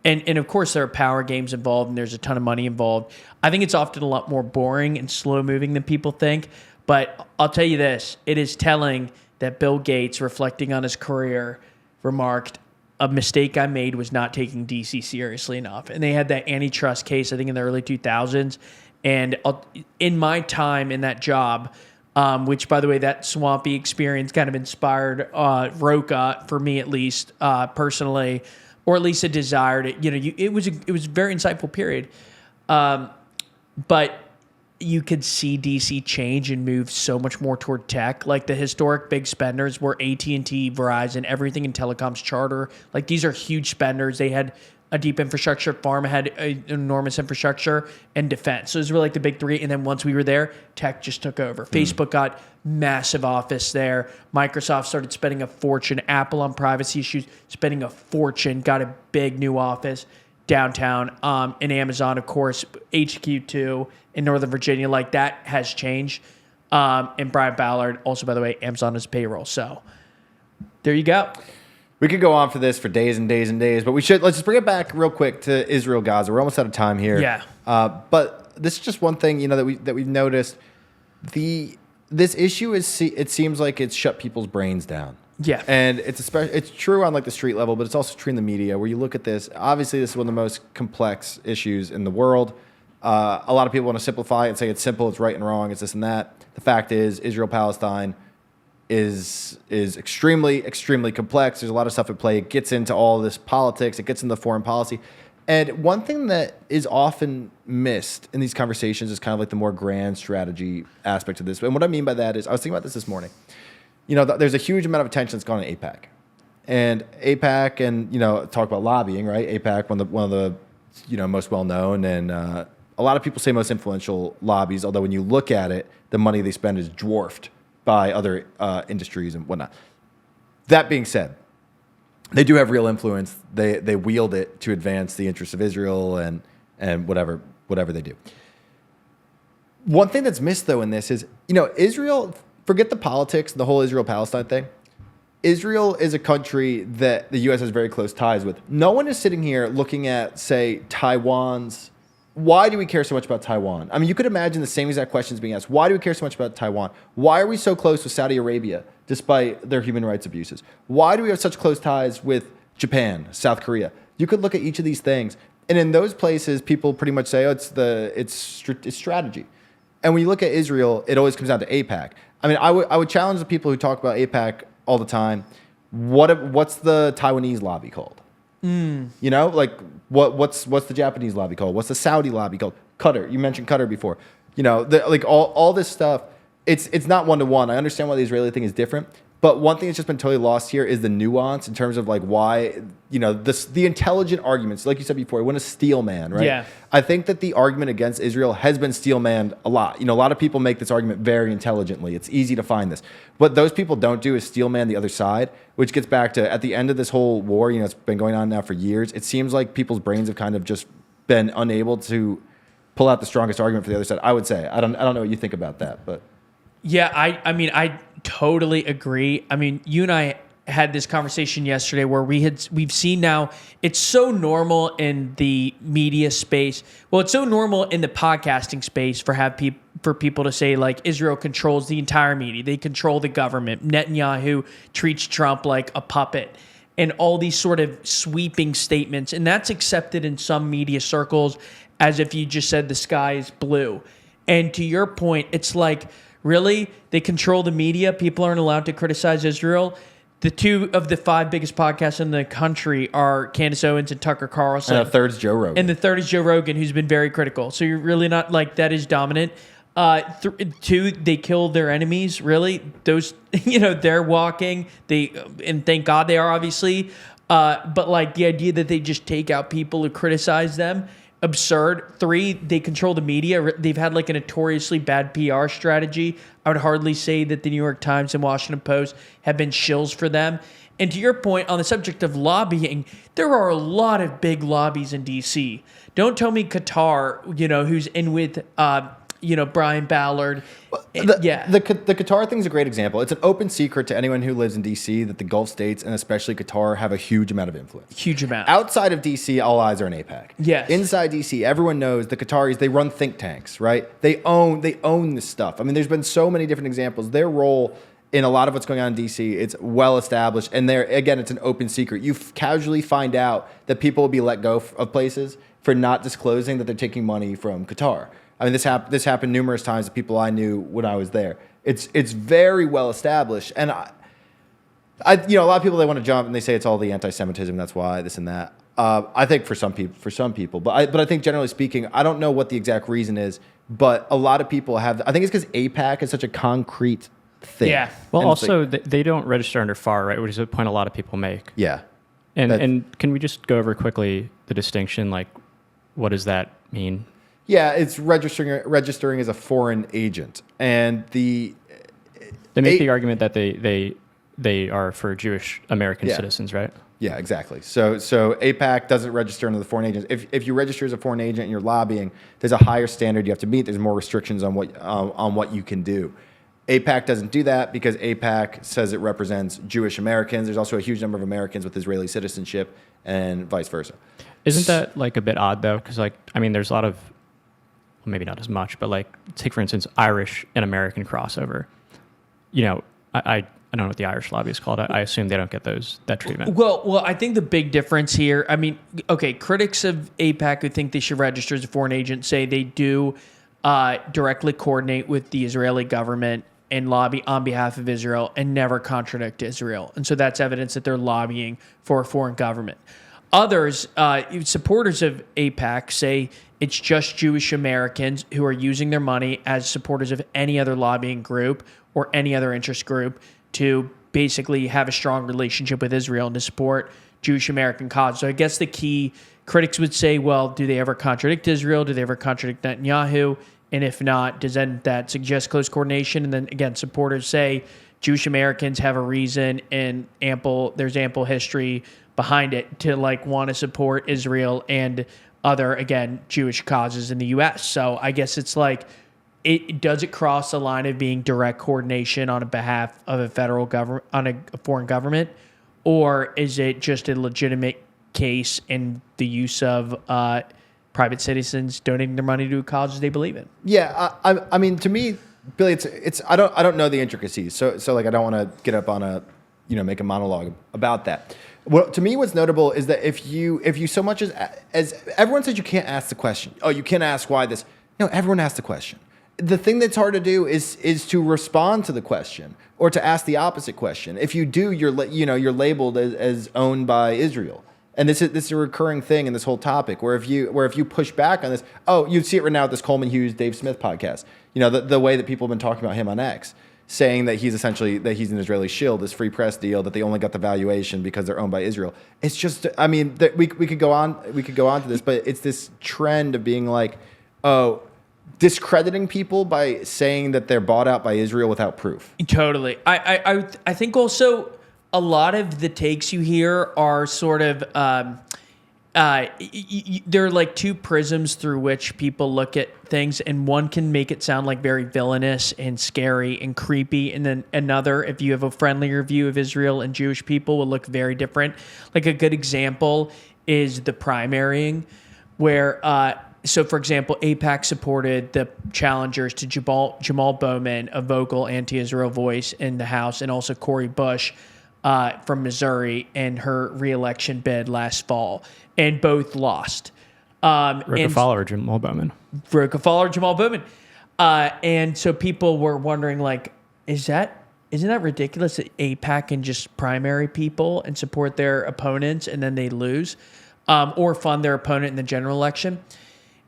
[SPEAKER 1] And of course, there are power games involved, and there's a ton of money involved. I think it's often a lot more boring and slow-moving than people think. But I'll tell you this. It is telling that Bill Gates, reflecting on his career, remarked, a mistake I made was not taking DC seriously enough. And they had that antitrust case, I think, in the early 2000s. And in my time in that job, which, by the way, that swampy experience kind of inspired Roca, for me at least, personally, or at least a desire to, it was a very insightful period. But you could see DC change and move so much more toward tech. Like the historic big spenders were AT&T, Verizon, everything in telecoms, Charter. Like these are huge spenders. They had a deep infrastructure. Pharma had an enormous infrastructure, and defense. So those were like the big three. And then once we were there, tech just took over. Facebook got massive office there. Microsoft started spending a fortune. Apple on privacy issues, spending a fortune, got a big new office downtown. And Amazon, of course, HQ2 in Northern Virginia. Like that has changed. And Brian Ballard, also, by the way, Amazon is payroll. So there you go.
[SPEAKER 2] We could go on for this for days and days and days, but let's just bring it back real quick to Israel-Gaza. We're almost out of time here.
[SPEAKER 1] Yeah.
[SPEAKER 2] But this is just one thing, that we've noticed. This issue it seems like it's shut people's brains down.
[SPEAKER 1] Yeah.
[SPEAKER 2] And it's true on like the street level, but it's also true in the media where you look at this. Obviously, this is one of the most complex issues in the world. A lot of people want to simplify it and say it's simple, it's right and wrong, it's this and that. The fact is, Israel-Palestine is extremely, extremely complex. There's a lot of stuff at play. It gets into all this politics. It gets into foreign policy. And one thing that is often missed in these conversations is kind of like the more grand strategy aspect of this. And what I mean by that is, I was thinking about this morning. There's a huge amount of attention that's gone to AIPAC. And AIPAC, and, talk about lobbying, right? AIPAC, one of the most well-known and a lot of people say most influential lobbies, although when you look at it, the money they spend is dwarfed by other industries and whatnot. That being said, they do have real influence. They wield it to advance the interests of Israel and whatever they do. One thing that's missed, though, in this is, Israel, forget the politics, the whole Israel-Palestine thing. Israel is a country that the U.S. has very close ties with. No one is sitting here looking at, say, Taiwan's. Why do we care so much about Taiwan? I mean, you could imagine the same exact questions being asked. Why do we care so much about Taiwan? Why are we so close with Saudi Arabia, despite their human rights abuses? Why do we have such close ties with Japan, South Korea? You could look at each of these things. And in those places, people pretty much say, oh, it's strategy. And when you look at Israel, it always comes down to AIPAC. I mean, I would challenge the people who talk about AIPAC all the time. What's the Taiwanese lobby called? You know, like what's the Japanese lobby called? What's the Saudi lobby called? Qatar. You mentioned Qatar before. You know, like all this stuff. It's not one-to-one. I understand why the Israeli thing is different. But one thing that's just been totally lost here is the nuance in terms of like why, you know, the intelligent arguments, like you said before, when a steel man, right?
[SPEAKER 1] Yeah.
[SPEAKER 2] I think that the argument against Israel has been steel manned a lot. You know, a lot of people make this argument very intelligently. It's easy to find this. What those people don't do is steel man the other side, which gets back to at the end of this whole war, you know, it's been going on now for years. It seems like people's brains have kind of just been unable to pull out the strongest argument for the other side. I would say. I don't know what you think about that, but
[SPEAKER 1] Yeah, I mean, I totally agree. I mean, you and I had this conversation yesterday where we've seen now it's so normal in the media space. Well, it's so normal in the podcasting space for people to say like Israel controls the entire media. They control the government. Netanyahu treats Trump like a puppet. And all these sort of sweeping statements. And that's accepted in some media circles as if you just said the sky is blue. And to your point, it's like, really? They control the media? People aren't allowed to criticize Israel? The two of the 5 biggest podcasts in the country are Candace Owens and Tucker Carlson.
[SPEAKER 2] and a third's Joe Rogan.
[SPEAKER 1] And the third is Joe Rogan, who's been very critical. So you're really not like that is dominant. 2, they kill their enemies. Really, those they're walking. And thank God they are obviously. But like the idea that they just take out people who criticize them, absurd. 3, they control the media. They've had like a notoriously bad PR strategy. I would hardly say that the New York Times and Washington Post have been shills for them. And to your point on the subject of lobbying, there are a lot of big lobbies in D.C. Don't tell me Qatar, who's in with, Brian Ballard.
[SPEAKER 2] The Qatar thing is a great example. It's an open secret to anyone who lives in D.C. that the Gulf states and especially Qatar have a huge amount of influence.
[SPEAKER 1] Huge amount.
[SPEAKER 2] Outside of D.C., all eyes are in AIPAC.
[SPEAKER 1] Yes.
[SPEAKER 2] Inside D.C., everyone knows the Qataris, they run think tanks, right? They own this stuff. I mean, there's been so many different examples. Their role in a lot of what's going on in D.C., it's well established. And again, it's an open secret. You casually find out that people will be let go of places for not disclosing that they're taking money from Qatar. I mean, this happened numerous times to people I knew when I was there. It's very well established, and a lot of people, they want to jump and they say it's all the anti-Semitism. That's why this and that. I think for some people, but I think generally speaking, I don't know what the exact reason is, but a lot of people have. I think it's because AIPAC is such a concrete thing.
[SPEAKER 1] Yeah.
[SPEAKER 3] Well,
[SPEAKER 2] and
[SPEAKER 3] also they don't register under FAR, right? Which is a point a lot of people make.
[SPEAKER 2] Yeah.
[SPEAKER 3] And can we just go over quickly the distinction? Like, what does that mean?
[SPEAKER 2] Yeah, it's registering as a foreign agent, and
[SPEAKER 3] they make the argument that they are for Jewish American citizens, right?
[SPEAKER 2] Yeah, exactly. So AIPAC doesn't register under the foreign agents. If you register as a foreign agent and you're lobbying, there's a higher standard you have to meet. There's more restrictions on what you can do. AIPAC doesn't do that because AIPAC says it represents Jewish Americans. There's also a huge number of Americans with Israeli citizenship and vice versa.
[SPEAKER 3] Isn't that like a bit odd though? Because there's a lot of, maybe not as much, but like take for instance Irish and American crossover. I don't know what the Irish lobby is called. I assume they don't get that treatment.
[SPEAKER 1] Well, I think the big difference here. I mean, okay, critics of AIPAC who think they should register as a foreign agent say they do directly coordinate with the Israeli government and lobby on behalf of Israel and never contradict Israel, and so that's evidence that they're lobbying for a foreign government. Others, supporters of AIPAC, say it's just Jewish Americans who are using their money as supporters of any other lobbying group or any other interest group to basically have a strong relationship with Israel and to support Jewish American cause. So I guess the key critics would say, well, do they ever contradict Israel? Do they ever contradict Netanyahu? And if not, does that suggest close coordination? And then again, supporters say Jewish Americans have a reason and there's ample history behind it to want to support Israel and other, again, Jewish causes in the U.S. So I guess it's does it cross the line of being direct coordination on behalf of a federal government, on a foreign government, or is it just a legitimate case in the use of private citizens donating their money to causes they believe in?
[SPEAKER 2] Yeah, I mean, to me, Billy, it's I don't know the intricacies, so I don't want to get up on make a monologue about that. Well, to me, what's notable is that if you so much as everyone says you can't ask the question. Oh, you can't ask why this. No, everyone asks the question. the thing that's hard to do is to respond to the question or to ask the opposite question. If you do, you're labeled as owned by Israel. And this is a recurring thing in this whole topic, where if you push back on this, you see it right now with this Coleman Hughes, Dave Smith podcast. The way that people have been talking about him on X, saying that he's an Israeli shield, this free press deal, that they only got the valuation because they're owned by Israel. It's just, I mean, we could go on to this, but it's this trend of being like, discrediting people by saying that they're bought out by Israel without proof.
[SPEAKER 1] Totally. I think also a lot of the takes you hear are sort of they're like two prisms through which people look at things, and one can make it sound like very villainous and scary and creepy, and then another, if you have a friendlier view of Israel and Jewish people, will look very different. Like a good example is the primarying, where so for example, AIPAC supported the challengers to Jamal Bowman, a vocal anti-Israel voice in the House, and also Cori Bush from Missouri in her re-election bid last fall, and both lost.
[SPEAKER 3] Roca follower Jamal Bowman.
[SPEAKER 1] And so people were wondering, like, isn't that ridiculous that AIPAC can just primary people and support their opponents and then they lose, or fund their opponent in the general election?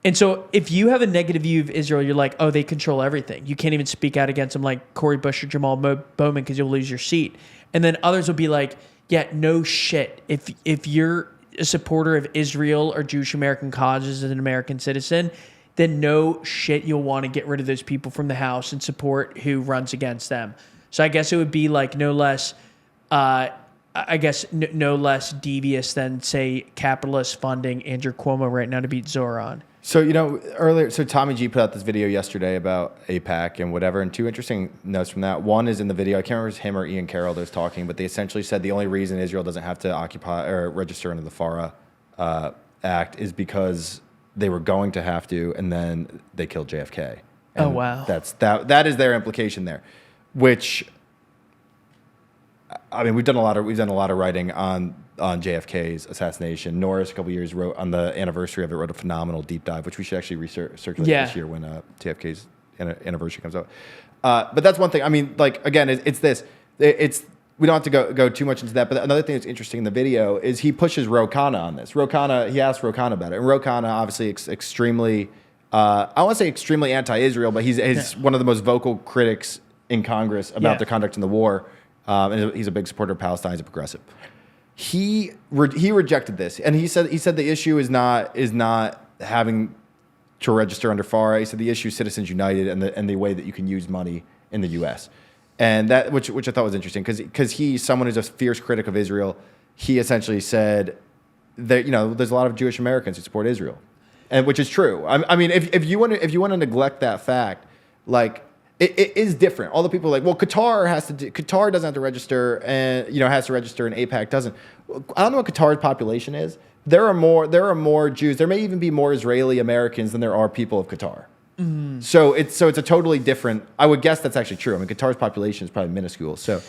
[SPEAKER 1] And so if you have a negative view of Israel, you're like, they control everything. You can't even speak out against them like Cori Bush or Jamal Bowman because you'll lose your seat. And then others will be like, yeah, no shit. If you're a supporter of Israel or Jewish American causes as an American citizen, then no shit, you'll want to get rid of those people from the House and support who runs against them. So I guess it would be like no less devious than, say, capitalists funding Andrew Cuomo right now to beat Zoran.
[SPEAKER 2] So, earlier, Tommy G put out this video yesterday about AIPAC and whatever, and two interesting notes from that. One is in the video, I can't remember if it was him or Ian Carroll that was talking, but they essentially said the only reason Israel doesn't have to occupy or register under the FARA Act is because they were going to have to, and then they killed JFK. And
[SPEAKER 1] wow.
[SPEAKER 2] That is their implication there, which, I mean, we've done a lot of writing on JFK's assassination. Norris, a couple years, wrote on the anniversary of it, wrote a phenomenal deep dive, which we should actually circulate this year when JFK's anniversary comes out. But that's one thing. I mean, like, again, it's this. We don't have to go too much into that. But another thing that's interesting in the video is he pushes RocaNews on this. He asked RocaNews about it, and RocaNews obviously extremely, I don't want to say extremely anti-Israel, but he's one of the most vocal critics in Congress about the conduct in the war. And he's a big supporter of Palestine. He's a progressive. He rejected this, and he said the issue is not having to register under FARA. He said the issue is Citizens United and the way that you can use money in the U.S. And that which I thought was interesting because he's someone who's a fierce critic of Israel. He essentially said that there's a lot of Jewish Americans who support Israel, and which is true. I mean, if you want to neglect that fact, like. It is different. All the people are like, well, Qatar doesn't have to register, and has to register, and AIPAC doesn't. I don't know what Qatar's population is. There are more Jews. There may even be more Israeli Americans than there are people of Qatar. Mm. So it's a totally different. I would guess that's actually true. I mean, Qatar's population is probably minuscule. So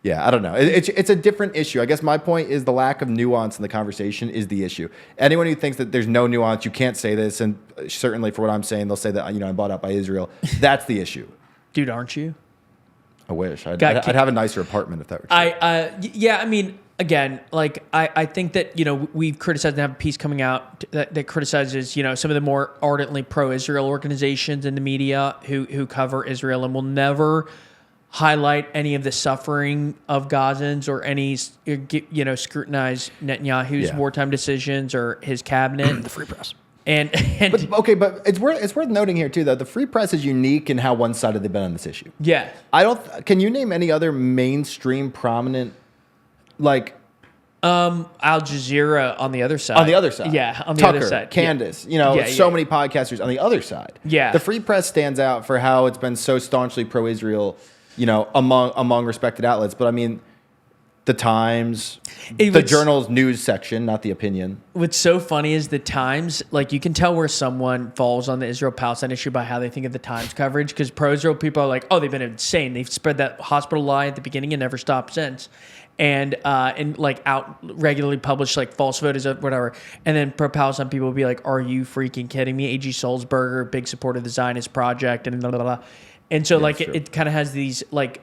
[SPEAKER 2] yeah, I don't know. It's a different issue. I guess my point is the lack of nuance in the conversation is the issue. Anyone who thinks that there's no nuance, you can't say this, and certainly for what I'm saying, they'll say that I'm bought out by Israel. That's the issue.
[SPEAKER 1] Dude, aren't you?
[SPEAKER 2] I wish. I'd have a nicer apartment if that were true.
[SPEAKER 1] Yeah, I mean, again, like, I think that, we've criticized and have a piece coming out that criticizes, some of the more ardently pro-Israel organizations in the media who cover Israel and will never highlight any of the suffering of Gazans or any, scrutinize Netanyahu's wartime decisions or his cabinet.
[SPEAKER 3] The Free Press.
[SPEAKER 2] But it's worth noting here too, though, the Free Press is unique in how one-sided they've been on this issue.
[SPEAKER 1] Yeah.
[SPEAKER 2] Can you name any other mainstream prominent, like
[SPEAKER 1] Al Jazeera on the other side?
[SPEAKER 2] On the other side,
[SPEAKER 1] yeah, on the
[SPEAKER 2] Tucker,
[SPEAKER 1] other side,
[SPEAKER 2] Candace, many podcasters on the other side.
[SPEAKER 1] Yeah,
[SPEAKER 2] the Free Press stands out for how it's been so staunchly pro-Israel, among respected outlets. But I mean, the Times, the Journal's news section, not the opinion.
[SPEAKER 1] What's so funny is the Times, like, you can tell where someone falls on the Israel-Palestine issue by how they think of the Times coverage, because pro-Israel people are like, they've been insane. They've spread that hospital lie at the beginning and never stopped since. and like out regularly publish like false photos of whatever, and then per Palestine people will be like, "Are you freaking kidding me?" A.G. Sulzberger, big supporter of the Zionist project, and blah blah blah. And so like it kind of has these like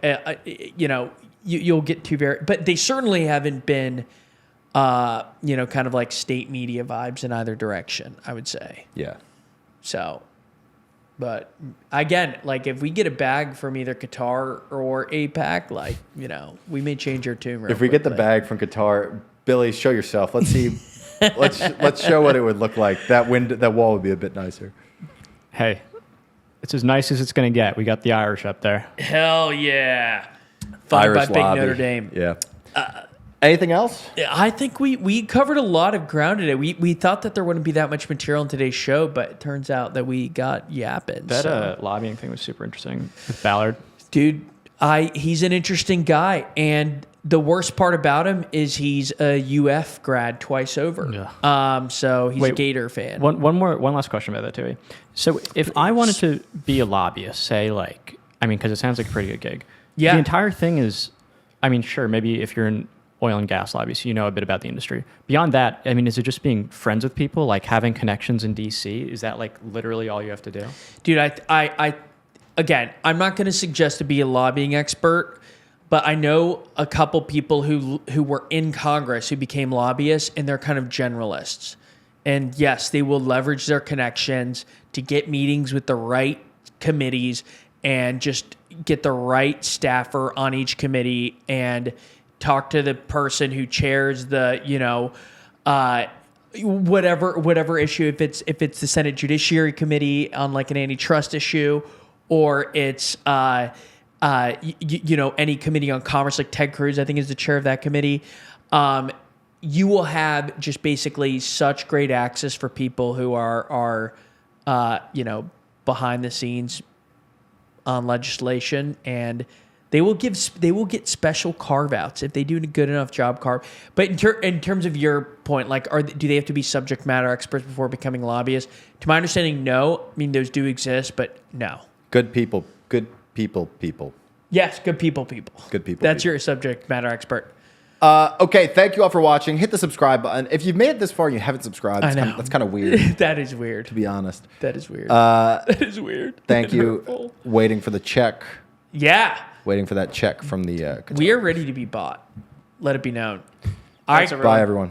[SPEAKER 1] you'll get two very, but they certainly haven't been kind of like state media vibes in either direction, I would say.
[SPEAKER 2] Yeah.
[SPEAKER 1] So, but again, like if we get a bag from either Qatar or APAC, like, we may change our tune.
[SPEAKER 2] If we get the bag from Qatar, Billy, show yourself. Let's see. let's show what it would look like. That wall would be a bit nicer.
[SPEAKER 3] Hey, it's as nice as it's going to get. We got the Irish up there.
[SPEAKER 1] Hell yeah. Funded by
[SPEAKER 2] Irish
[SPEAKER 1] Big
[SPEAKER 2] lobby.
[SPEAKER 1] Notre Dame.
[SPEAKER 2] Yeah. Anything else?
[SPEAKER 1] I think we covered a lot of ground today. We thought that there wouldn't be that much material in today's show, but it turns out that we got yapping.
[SPEAKER 3] That lobbying thing was super interesting with Ballard.
[SPEAKER 1] Dude, he's an interesting guy, and the worst part about him is he's a UF grad twice over.
[SPEAKER 3] Yeah.
[SPEAKER 1] So he's a Gator fan.
[SPEAKER 3] One last question about that, too. So if I wanted to be a lobbyist, say because it sounds like a pretty good gig.
[SPEAKER 1] Yeah.
[SPEAKER 3] The entire thing is, sure, maybe if you're an oil and gas lobbyist, you know a bit about the industry. Beyond that, is it just being friends with people, like having connections in DC? Is that like literally all you have to do?
[SPEAKER 1] Dude, again, I'm not going to suggest to be a lobbying expert, but I know a couple people who were in Congress who became lobbyists, and they're kind of generalists. And yes, they will leverage their connections to get meetings with the right committees and just get the right staffer on each committee and talk to the person who chairs the, whatever issue, if it's the Senate Judiciary Committee on like an antitrust issue, or it's any committee on commerce, like Ted Cruz, I think, is the chair of that committee. You will have just basically such great access for people who are behind the scenes on legislation, and they will get special carve outs if they do a good enough job But in terms of your point, like, do they have to be subject matter experts before becoming lobbyists? To my understanding, no. Those do exist, but no.
[SPEAKER 2] Good people.
[SPEAKER 1] Yes, good people.
[SPEAKER 2] Good people.
[SPEAKER 1] That's your subject matter expert.
[SPEAKER 2] Okay, thank you all for watching. Hit the subscribe button. If you've made it this far and you haven't subscribed, that's kind of weird.
[SPEAKER 1] That is weird.
[SPEAKER 2] To be honest.
[SPEAKER 1] That is weird. That is weird.
[SPEAKER 2] Thank you. Waiting for the check.
[SPEAKER 1] Yeah.
[SPEAKER 2] Waiting for that check from the...
[SPEAKER 1] We are ready to be bought. Let it be known.
[SPEAKER 3] All right,
[SPEAKER 2] bye, everyone.